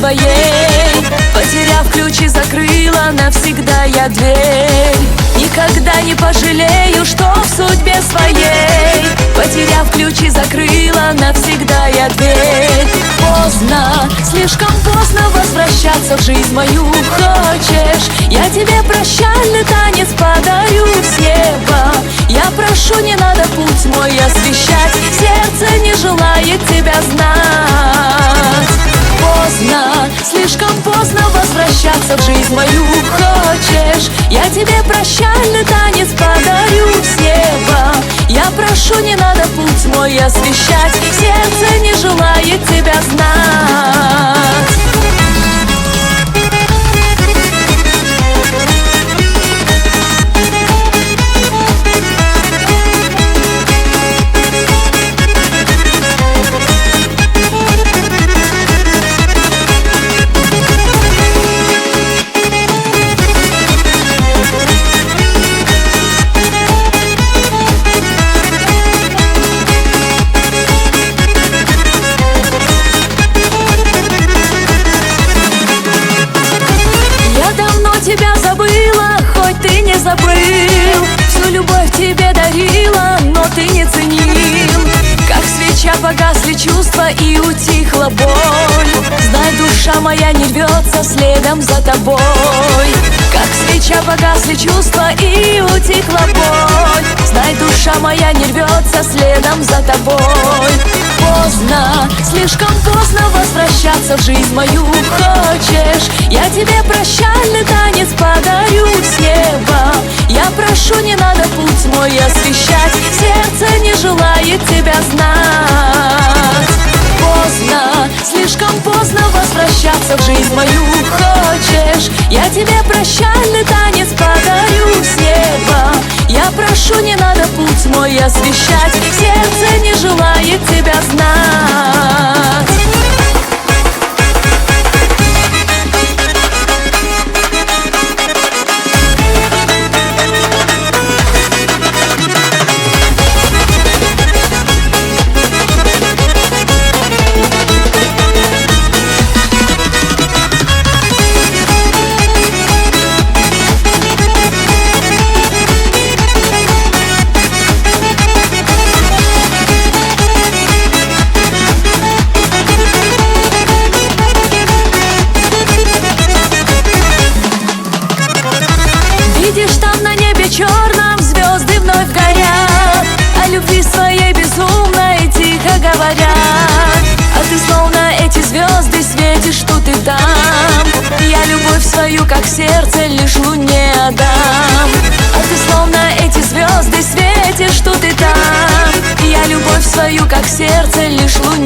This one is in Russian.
твоей. Потеряв ключи, закрыла навсегда я дверь. Никогда не пожалею, что в судьбе своей. Потеряв ключи, закрыла навсегда я дверь. Поздно, слишком поздно возвращаться в жизнь мою. Хочешь, я тебе прощальный танец подарю с неба. Я прошу, не надо путь мой освещать, сердце не желает тебя знать. Поздно, слишком поздно возвращаться в жизнь мою. Хочешь, я тебе прощальный танец подарю с неба. Я прошу, не надо путь мой освещать, сердце не желает тебя знать. Тебя забыла, хоть ты не забыл. Всю любовь тебе дарила, но ты не ценил. Как свеча погасли чувства и утихла боль. Знай, душа моя не рвется следом за тобой. Как свеча погасли чувства и утихла боль. Знай, душа моя не рвется следом за тобой. Поздно, слишком поздно возвращаться в жизнь мою. Хочешь, я тебе прощальный танец подарю с неба. Я прошу, не надо путь мой освещать, сердце не желает тебя знать. Поздно, слишком поздно возвращаться в жизнь мою. Хочешь, я тебе прощальный танец подарю с неба. Я прошу, не надо путь мой освещать, сердце не желает тебя знать. Видишь, там на небе черном звезды вновь горят, о любви своей безумной тихо говорят. А ты словно эти звезды светишь тут и там. Я любовь свою, как сердце, лишь луне отдам. А ты словно эти звезды светишь тут и там. Я любовь свою, как сердце, лишь луне